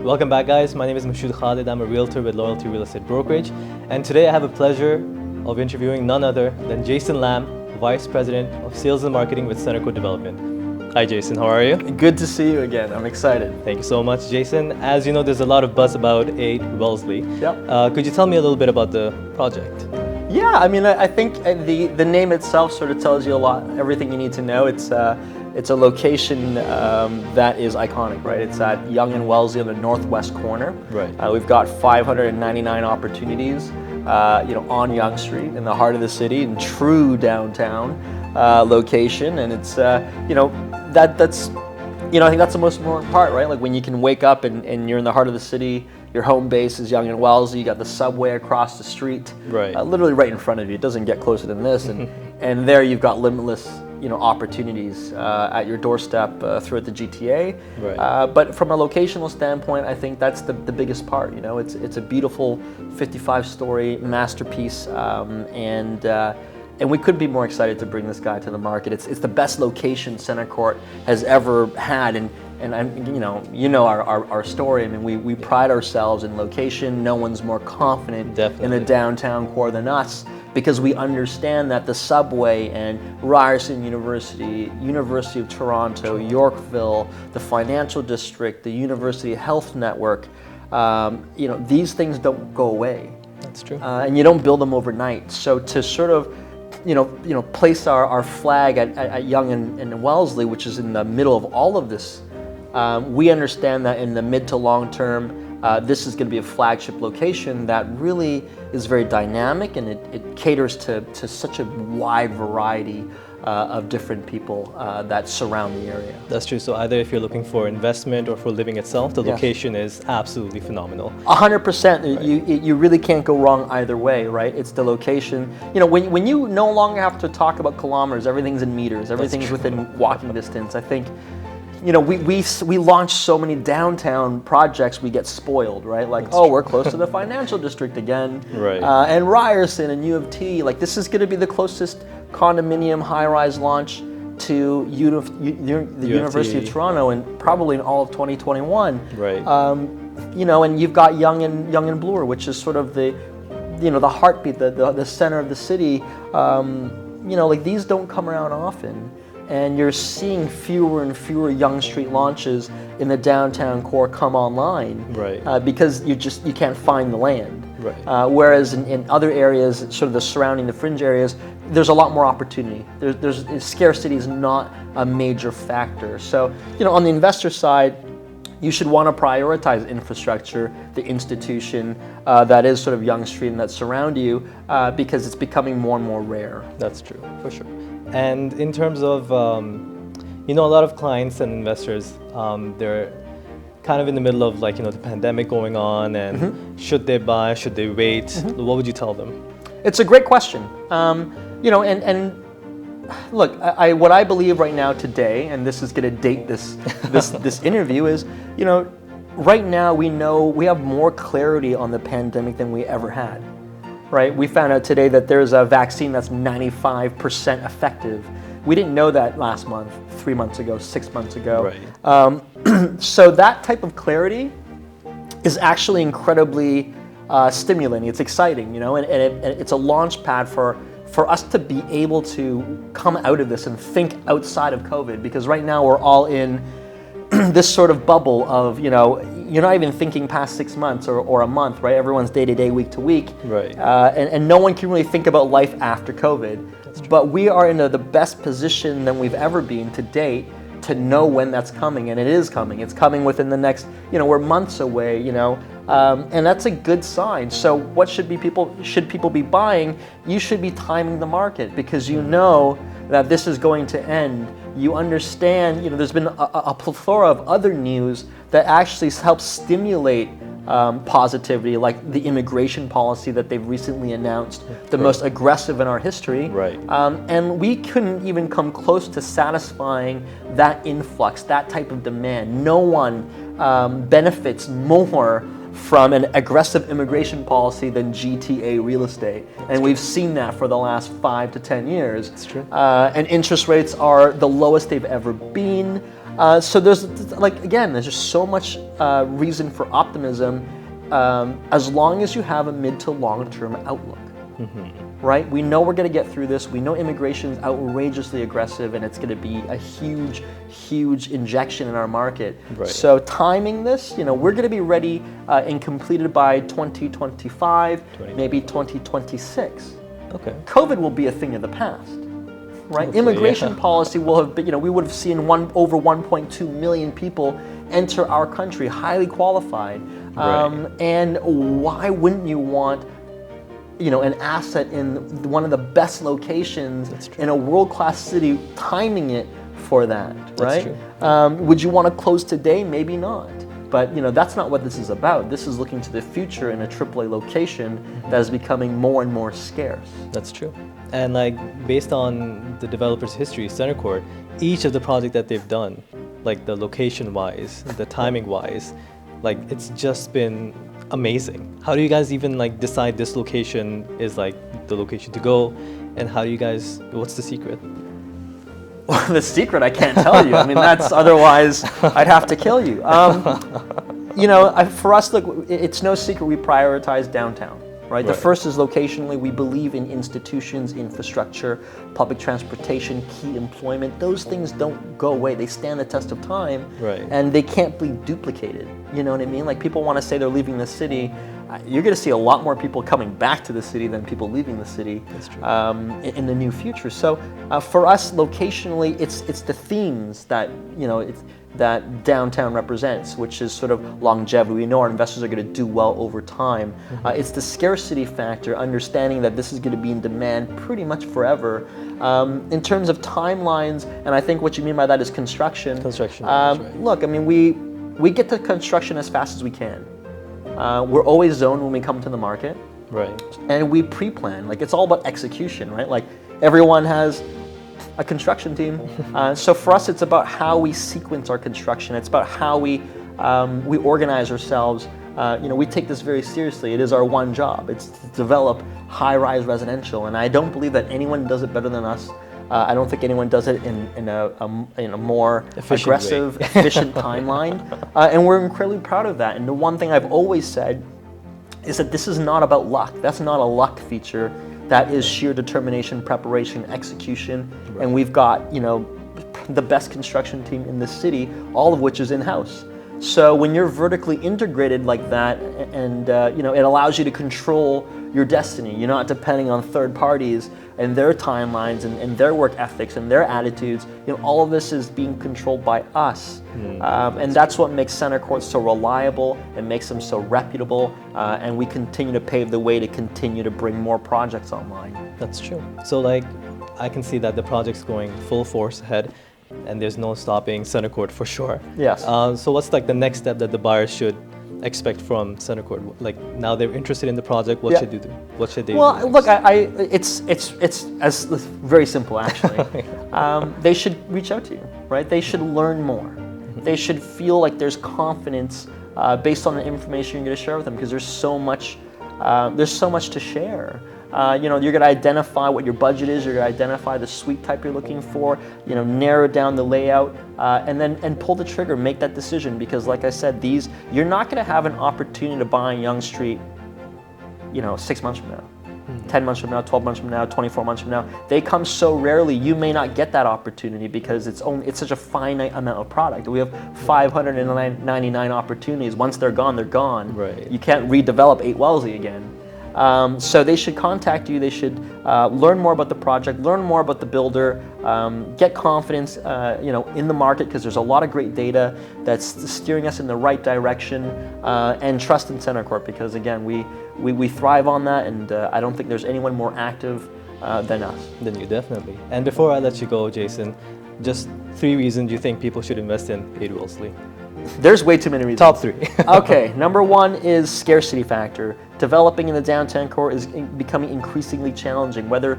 Welcome back, guys. My name is Mashoud Khalid. I'm a realtor with Loyalty Real Estate Brokerage, and today I have a pleasure of interviewing none other than Jason Lamb, Vice President of Sales and Marketing with Centerco Development. Hi, Jason. How are you? Good to see you again. I'm excited. Thank you so much, Jason. As you know, there's a lot of buzz about 8 Wellesley. Yep. Could you tell me a little bit about the project? Yeah, I mean, I think the name itself sort of tells you a lot, everything you need to know. It's a location that is iconic, right? It's at Yonge and Wellesley on the northwest corner. Right. We've got 599 opportunities, on Yonge Street in the heart of the city, in true downtown location, and it's I think that's the most important part, right? Like when you can wake up and you're in the heart of the city, your home base is Yonge and Wellesley, you got the subway across the street, right, literally right in front of you. It doesn't get closer than this, and there you've got limitless opportunities at your doorstep throughout the GTA. Right. But from a locational standpoint, I think that's the biggest part. It's a beautiful 55-story masterpiece, and we couldn't be more excited to bring this guy to the market. It's the best location Center Court has ever had, and our story. I mean, we pride ourselves in location. No one's more confident in the downtown core than us, because we understand that the subway and Ryerson University, University of Toronto, Yorkville, the financial district, the University Health Network, these things don't go away. That's true. And you don't build them overnight. So to sort of place our flag at Yonge and Wellesley, which is in the middle of all of this, we understand that in the mid to long term, this is going to be a flagship location that really is very dynamic, and it caters to such a wide variety of different people that surround the area. That's true. So either if you're looking for investment or for living itself, the location is absolutely phenomenal. 100%. Right. You really can't go wrong either way, right? It's the location. When you no longer have to talk about kilometers, everything's in meters, everything's within walking distance. I think we launch so many downtown projects, we get spoiled, right? Like, we're close to the financial district again, right? And Ryerson and U of T. Like, this is going to be the closest condominium high-rise launch to the University of Toronto, and probably in all of 2021. Right. And you've got Yonge and Bloor, which is sort of the heartbeat, the center of the city. Like, these don't come around often. And you're seeing fewer and fewer Yonge Street launches in the downtown core come online, right? Because you can't find the land. Right. Whereas in other areas, sort of the surrounding, the fringe areas, there's a lot more opportunity. There's scarcity is not a major factor. So on the investor side, you should want to prioritize infrastructure, the institution that is sort of Yonge Street and that surround you, because it's becoming more and more rare. That's true, for sure. And in terms of, a lot of clients and investors, they're kind of in the middle of the pandemic going on, and should they buy, should they wait? What would you tell them? It's a great question. And look, what I believe right now today, and this is going to date this interview, is, right now we have more clarity on the pandemic than we ever had. Right? We found out today that there's a vaccine that's 95% effective. We didn't know that last month, 3 months ago, 6 months ago. Right. So that type of clarity is actually incredibly stimulating. It's exciting, and it's a launch pad for us to be able to come out of this and think outside of COVID, because right now we're all in this sort of bubble of, you're not even thinking past 6 months or a month, right? Everyone's day to day, week to week. Right. And no one can really think about life after COVID. But we are in the best position than we've ever been to date to know when that's coming, and it is coming. It's coming within the next, we're months away, and that's a good sign. So what should people be buying? You should be timing the market, because that this is going to end. You understand, there's been a plethora of other news that actually helps stimulate positivity, like the immigration policy that they've recently announced, the most aggressive in our history. Right. And we couldn't even come close to satisfying that influx, that type of demand. No one benefits more from an aggressive immigration policy than GTA real estate. And we've seen that for the last 5 to 10 years. That's true. And interest rates are the lowest they've ever been. So there's, there's just so much reason for optimism as long as you have a mid to long-term outlook. Right? We know we're going to get through this. We know immigration is outrageously aggressive, and it's going to be a huge, huge injection in our market. Right. So timing this, we're going to be ready and completed by 2025, maybe 2026. Okay. COVID will be a thing of the past. Right? Hopefully, Immigration policy will have been, we would have seen over 1.2 million people enter our country, highly qualified. Right. And why wouldn't you want an asset in one of the best locations in a world-class city, timing it for that, right? That's true. Would you want to close today? Maybe not. But that's not what this is about. This is looking to the future in a AAA location that is becoming more and more scarce. That's true. And based on the developer's history, Center Court, each of the project that they've done, the location-wise, the timing-wise, it's just been amazing. How do you guys even decide this location is the location to go, and how do you guys, what's the secret? Well, the secret I can't tell you. I mean, that's otherwise I'd have to kill you. For us, look, it's no secret we prioritize downtown. Right? The first is locationally. We believe in institutions, infrastructure, public transportation, key employment. Those things don't go away. They stand the test of time, and they can't be duplicated. You know what I mean? People want to say they're leaving the city. You're going to see a lot more people coming back to the city than people leaving the city in the new future. So for us, locationally, it's the themes that that downtown represents, which is sort of longevity. We know our investors are going to do well over time. It's the scarcity factor, understanding that this is going to be in demand pretty much forever. In terms of timelines, and I think what you mean by that is construction. Construction. Look, I mean, we get to construction as fast as we can. We're always zoned when we come to the market. Right. And we pre-plan. It's all about execution, right? Everyone has a construction team. So for us, it's about how we sequence our construction. It's about how we organize ourselves. We take this very seriously. It is our one job. It's to develop high-rise residential, and I don't believe that anyone does it better than us. I don't think anyone does it in a more aggressive, efficient timeline, and we're incredibly proud of that. And the one thing I've always said is that this is not about luck. That's not a luck feature. That is sheer determination, preparation, execution, and we've got the best construction team in the city, all of which is in-house. So when you're vertically integrated like that, and it allows you to control your destiny. You're not depending on third parties and their timelines and their work ethics and their attitudes. All of this is being controlled by us, and that's what makes Center Court so reliable and makes them so reputable. And we continue to pave the way to continue to bring more projects online. That's true. So I can see that the project's going full force ahead, and there's no stopping Center Court for sure. Yes. So what's the next step that the buyers should expect from Center Court? Now they're interested in the project. What should they do? What should they do? Well, look, it's as very simple actually. They should reach out to you, right? They should learn more. They should feel like there's confidence based on the information you're going to share with them, because there's so much to share. You're going to identify what your budget is. You're going to identify the suite type you're looking for. Narrow down the layout, and pull the trigger. Make that decision, because, like I said, you're not going to have an opportunity to buy Yonge Street, 6 months from now, 10 months from now, 12 months from now, 24 months from now. They come so rarely. You may not get that opportunity because it's such a finite amount of product. We have 599 opportunities. Once they're gone, they're gone. Right. You can't redevelop 8 Wellesley again. So they should contact you. They should learn more about the project, learn more about the builder, get confidence, in the market, because there's a lot of great data that's steering us in the right direction, and trust in Center Court, because again, we thrive on that, and I don't think there's anyone more active than us. Than you, definitely. And before I let you go, Jason, just 3 reasons you think people should invest in 8 Wellesley. There's way too many reasons. Top 3. Okay, number 1 is scarcity factor. Developing in the downtown core is becoming increasingly challenging, whether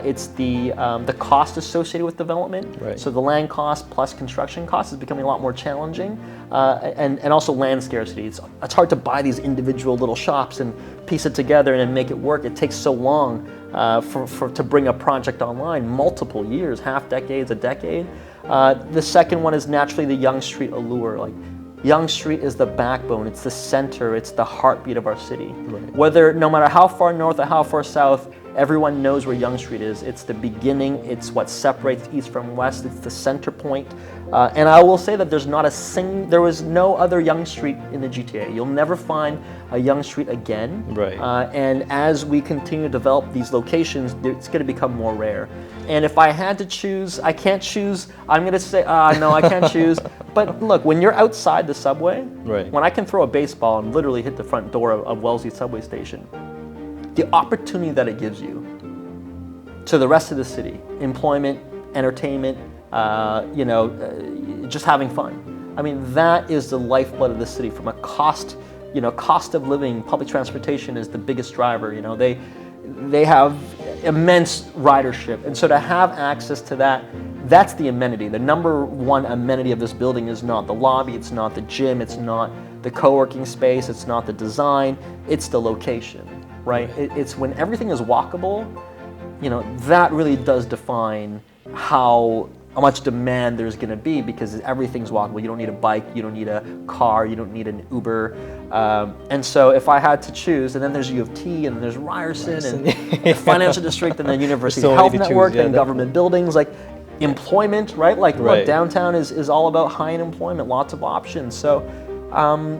it's the cost associated with development. Right. So the land cost plus construction cost is becoming a lot more challenging. and also land scarcity. It's hard to buy these individual little shops and piece it together and then make it work. It takes so long to bring a project online, multiple years, half decades, a decade. The second one is naturally the Yonge Street allure. Like, Yonge Street is the backbone, it's the center, it's the heartbeat of our city. Right. Whether, no matter how far north or how far south, everyone knows where Yonge Street is. It's the beginning, it's what separates east from west, it's the center point. And I will say that there was no other Yonge Street in the GTA. You'll never find a Yonge Street again. Right. And as we continue to develop these locations, it's going to become more rare. And if I had to choose, I can't choose, I'm going to say, no, I can't choose. But look, when you're outside the subway, Right. when I can throw a baseball and literally hit the front door of Wellesley subway station, the opportunity that it gives you to the rest of the city, employment, entertainment, just having fun. I mean, that is the lifeblood of the city. From a cost of living, public transportation is the biggest driver. They have immense ridership, and so to have access to that, that's the amenity. The number one amenity of this building is not the lobby, it's not the gym, it's not the co-working space, it's not the design, it's the location, right? It's when everything is walkable, that really does define how much demand there's going to be, because everything's walkable. You don't need a bike, you don't need a car, you don't need an Uber. And so if I had to choose, and then there's U of T, and then there's Ryerson, and the financial district, and then University So Health many to Network, choose, and government buildings, like employment, right? Like, Right. look, downtown is all about high-end employment, lots of options. So,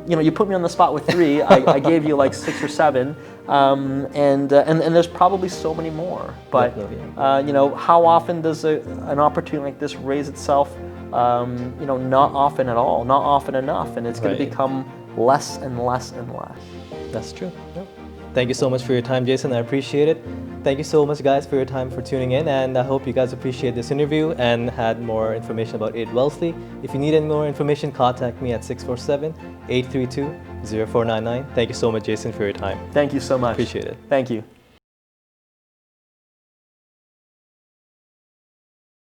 you put me on the spot with 3. I gave you like 6 or 7, and there's probably so many more. But how often does an opportunity like this raise itself? Not often at all, not often enough, and it's going to Right. become less and less and less. That's true. Yep. Thank you so much for your time, Jason. I appreciate it. Thank you so much, guys, for your time, for tuning in, and I hope you guys appreciate this interview and had more information about 8 Wellesley. If you need any more information, contact me at 647-832-0499. Thank you so much, Jason, for your time. Thank you so much. Appreciate it. Thank you.